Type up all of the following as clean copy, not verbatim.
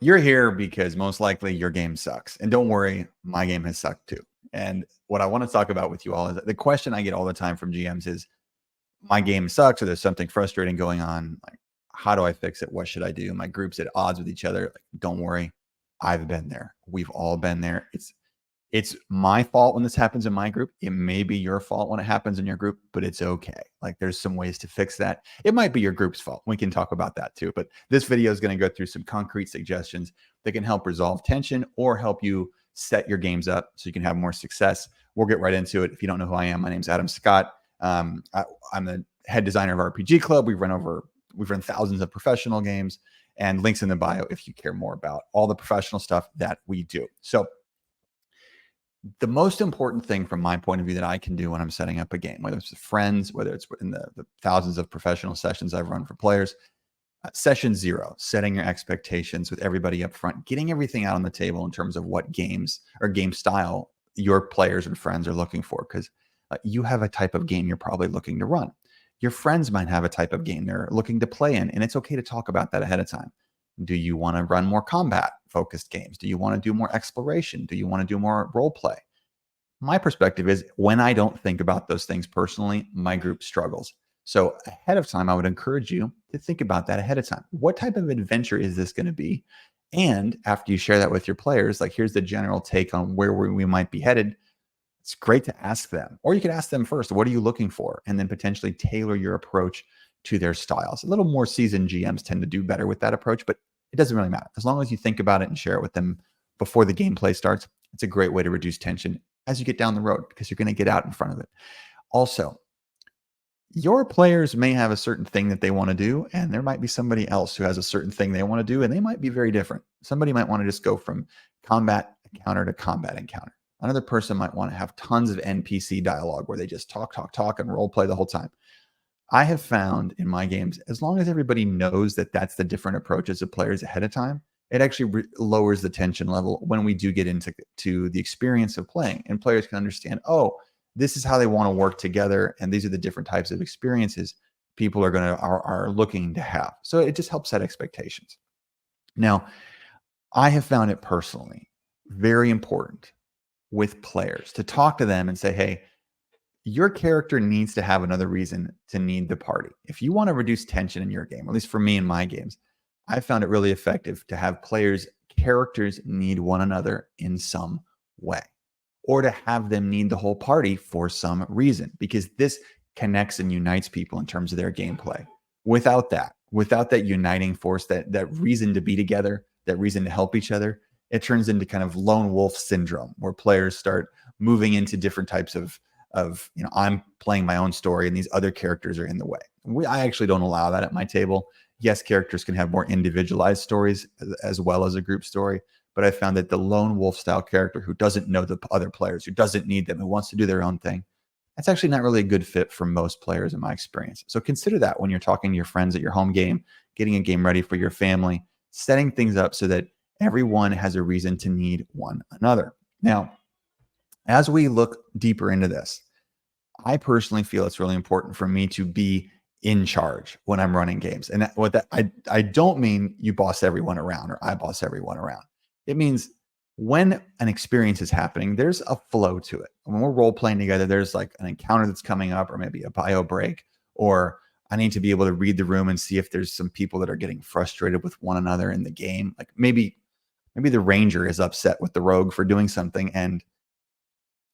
You're here because most likely your game sucks. And don't worry, my game has sucked too. And what I want to talk about with you all is the question I get all the time from GMs is, my game sucks or there's something frustrating going on. Like, how do I fix it? What should I do? My group's at odds with each other. Like, don't worry, I've been there. We've all been there. It's my fault when this happens in my group. It may be your fault when it happens in your group, but it's okay. Like, there's some ways to fix that. It might be your group's fault. We can talk about that too. But this video is going to go through some concrete suggestions that can help resolve tension or help you set your games up so you can have more success. We'll get right into it. If you don't know who I am, my name's Adam Scott. I'm the head designer of RPG Club. We've run thousands of professional games, and links in the bio if you care more about all the professional stuff that we do. So the most important thing from my point of view that I can do when I'm setting up a game, whether it's with friends, whether it's in the thousands of professional sessions I've run for players, session 0, setting your expectations with everybody up front, getting everything out on the table in terms of what games or game style your players and friends are looking for. Because you have a type of game you're probably looking to run. Your friends might have a type of game they're looking to play in, and it's okay to talk about that ahead of time. Do you want to run more combat-focused games? Do you want to do more exploration? Do you want to do more role play? My perspective is, when I don't think about those things personally, my group struggles. So ahead of time, I would encourage you to think about that ahead of time. What type of adventure is this going to be? And after you share that with your players, like, here's the general take on where we might be headed. It's great to ask them, or you could ask them first, what are you looking for? And then potentially tailor your approach to their styles. A little more seasoned GMs tend to do better with that approach, but it doesn't really matter. As long as you think about it and share it with them before the gameplay starts, it's a great way to reduce tension as you get down the road, because you're going to get out in front of it. Also, your players may have a certain thing that they want to do, and there might be somebody else who has a certain thing they want to do, and they might be very different. Somebody might want to just go from combat encounter to combat encounter. Another person might want to have tons of NPC dialogue where they just talk, and role play the whole time. I have found in my games, as long as everybody knows that that's the different approaches of players ahead of time, it actually lowers the tension level when we do get into the experience of playing, and players can understand, oh, this is how they want to work together, and these are the different types of experiences people are looking to have. So it just helps set expectations. Now, I have found it personally very important with players to talk to them and say, hey, your character needs to have another reason to need the party. If you want to reduce tension in your game, at least for me in my games, I found it really effective to have characters need one another in some way, or to have them need the whole party for some reason, because this connects and unites people in terms of their gameplay. Without that uniting force, that reason to be together, that reason to help each other, it turns into kind of lone wolf syndrome, where players start moving into different types of I'm playing my own story and these other characters are in the way. I actually don't allow that at my table. Yes, characters can have more individualized stories as well as a group story, but I found that the lone wolf style character who doesn't know the other players, who doesn't need them, who wants to do their own thing, that's actually not really a good fit for most players in my experience. So consider that when you're talking to your friends at your home game, getting a game ready for your family, setting things up so that everyone has a reason to need one another. Now, as we look deeper into this, I personally feel it's really important for me to be in charge when I'm running games. And I don't mean you boss everyone around or I boss everyone around. It means when an experience is happening, there's a flow to it. When we're role playing together, there's like an encounter that's coming up, or maybe a bio break, or I need to be able to read the room and see if there's some people that are getting frustrated with one another in the game. Like maybe the ranger is upset with the rogue for doing something, and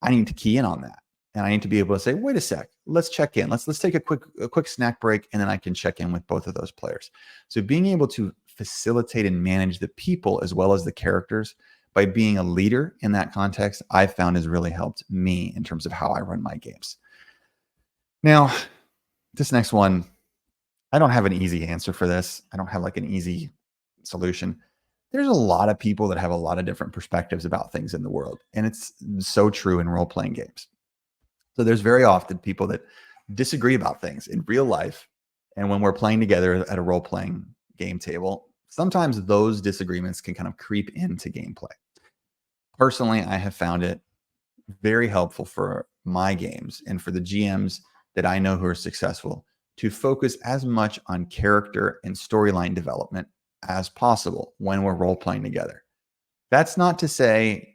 I need to key in on that. And I need to be able to say, wait a sec, let's check in. Let's take a quick snack break, and then I can check in with both of those players. So being able to facilitate and manage the people as well as the characters by being a leader in that context, I found has really helped me in terms of how I run my games. Now, this next one, I don't have an easy answer for this. I don't have like an easy solution. There's a lot of people that have a lot of different perspectives about things in the world, and it's so true in role-playing games. So there's very often people that disagree about things in real life, and when we're playing together at a role-playing game table, sometimes those disagreements can kind of creep into gameplay. Personally, I have found it very helpful for my games and for the GMs that I know who are successful to focus as much on character and storyline development as possible when we're role playing together. That's not to say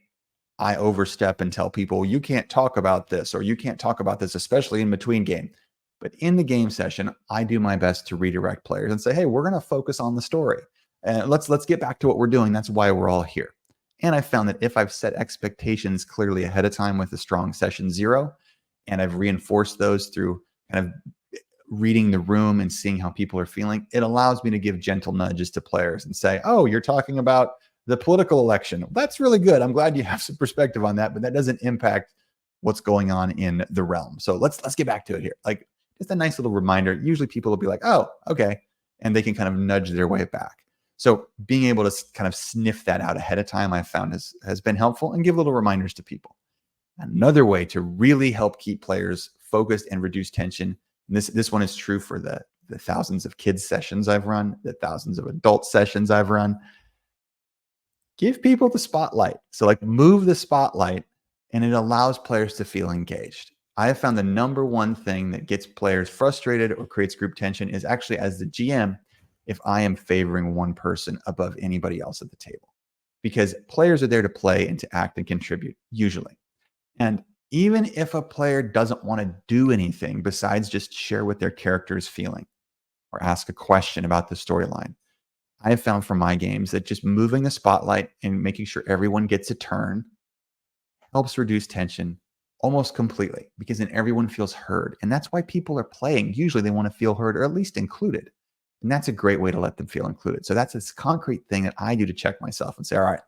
I overstep and tell people, you can't talk about this or you can't talk about this, especially in between game. But in the game session, I do my best to redirect players and say, hey, we're going to focus on the story. And let's get back to what we're doing. That's why we're all here. And I found that if I've set expectations clearly ahead of time with a strong session 0, and I've reinforced those through kind of reading the room and seeing how people are feeling, it allows me to give gentle nudges to players and say, oh, you're talking about the political election. That's really good. I'm glad you have some perspective on that, but that doesn't impact what's going on in the realm. So let's get back to it here. Like, just a nice little reminder. Usually people will be like, oh, okay. And they can kind of nudge their way back. So being able to kind of sniff that out ahead of time, I've found has been helpful, and give little reminders to people. Another way to really help keep players focused and reduce tension, and this one is true for the thousands of kids sessions I've run, the thousands of adult sessions I've run, give people the spotlight. So like, move the spotlight, and it allows players to feel engaged. I have found the number one thing that gets players frustrated or creates group tension is actually, as the GM, if I am favoring one person above anybody else at the table, because players are there to play and to act and contribute usually. And even if a player doesn't want to do anything besides just share what their character is feeling or ask a question about the storyline, I have found from my games that just moving the spotlight and making sure everyone gets a turn helps reduce tension almost completely, because then everyone feels heard. And that's why people are playing. Usually they want to feel heard or at least included. And that's a great way to let them feel included. So that's this concrete thing that I do to check myself and say, all right,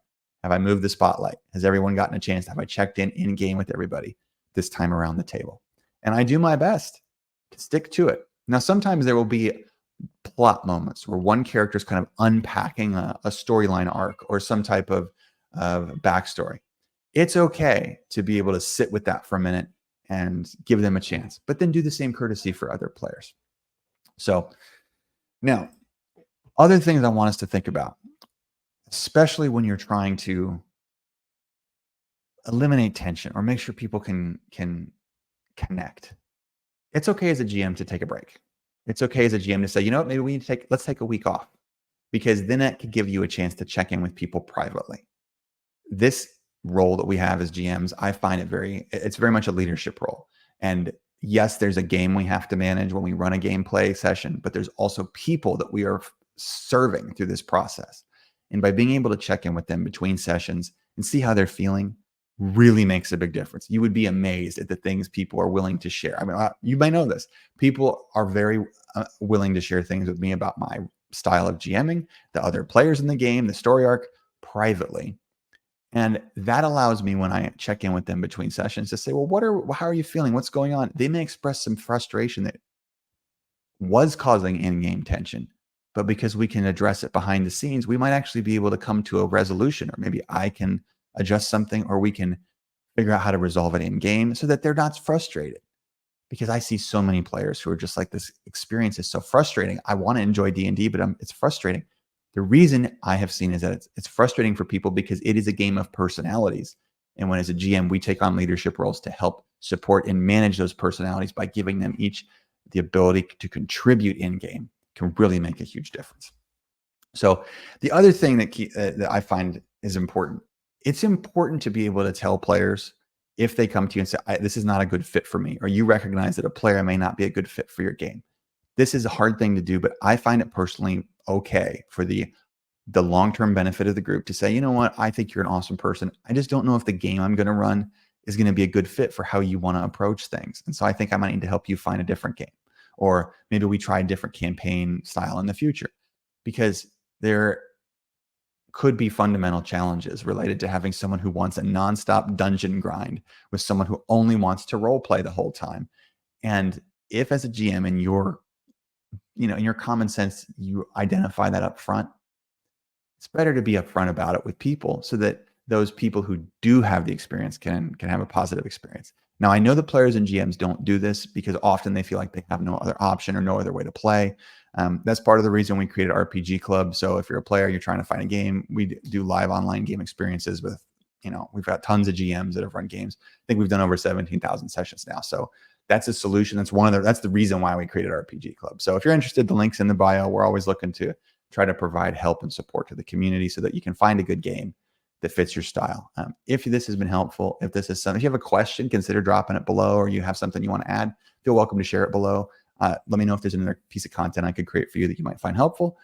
have I moved the spotlight? Has everyone gotten a chance? Have I checked in game with everybody this time around the table? And I do my best to stick to it. Now, sometimes there will be plot moments where one character is kind of unpacking a storyline arc or some type of backstory. It's okay to be able to sit with that for a minute and give them a chance, but then do the same courtesy for other players. So now, other things I want us to think about, especially when you're trying to eliminate tension or make sure people can connect. It's okay as a GM to take a break. It's okay as a GM to say, you know what, maybe we need to let's take a week off, because then that could give you a chance to check in with people privately. This role that we have as GMs, I find it's very much a leadership role. And yes, there's a game we have to manage when we run a gameplay session, but there's also people that we are serving through this process. And by being able to check in with them between sessions and see how they're feeling really makes a big difference. You would be amazed at the things people are willing to share. I mean, you may know this. People are very willing to share things with me about my style of GMing, the other players in the game, the story arc, privately. And that allows me, when I check in with them between sessions, to say, well, how are you feeling? What's going on? They may express some frustration that was causing in-game tension, but because we can address it behind the scenes, we might actually be able to come to a resolution, or maybe I can adjust something, or we can figure out how to resolve it in game so that they're not frustrated. Because I see so many players who are just like, this experience is so frustrating. I want to enjoy D&D, but it's frustrating. The reason I have seen is that it's frustrating for people because it is a game of personalities. And when, as a GM, we take on leadership roles to help support and manage those personalities by giving them each the ability to contribute in game, can really make a huge difference. So the other thing that I find is important, it's important to be able to tell players if they come to you and say, this is not a good fit for me, or you recognize that a player may not be a good fit for your game. This is a hard thing to do, but I find it personally okay for the long-term benefit of the group to say, you know what, I think you're an awesome person. I just don't know if the game I'm going to run is going to be a good fit for how you want to approach things. And so I think I might need to help you find a different game, or maybe we try a different campaign style in the future, because there could be fundamental challenges related to having someone who wants a nonstop dungeon grind with someone who only wants to role play the whole time. And if, as a GM, in your common sense, you identify that up front, it's better to be upfront about it with people so that those people who do have the experience can have a positive experience. Now, I know the players and GMs don't do this because often they feel like they have no other option or no other way to play. That's part of the reason we created RPG Club. So if you're a player, you're trying to find a game, we do live online game experiences with, we've got tons of GMs that have run games. I think we've done over 17,000 sessions now. So that's a solution. That's the reason why we created RPG Club. So if you're interested, the link's in the bio. We're always looking to try to provide help and support to the community so that you can find a good game that fits your style. If this has been helpful, if this is something, if you have a question, consider dropping it below, or you have something you want to add, feel welcome to share it below. Let me know if there's another piece of content I could create for you that you might find helpful.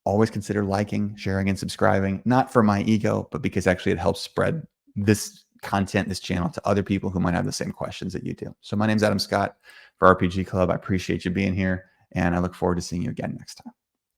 Always consider liking, sharing, and subscribing, not for my ego, but because actually it helps spread this content, this channel, to other people who might have the same questions that you do. So my name's Adam Scott for RPG Club. I appreciate you being here, and I look forward to seeing you again next time.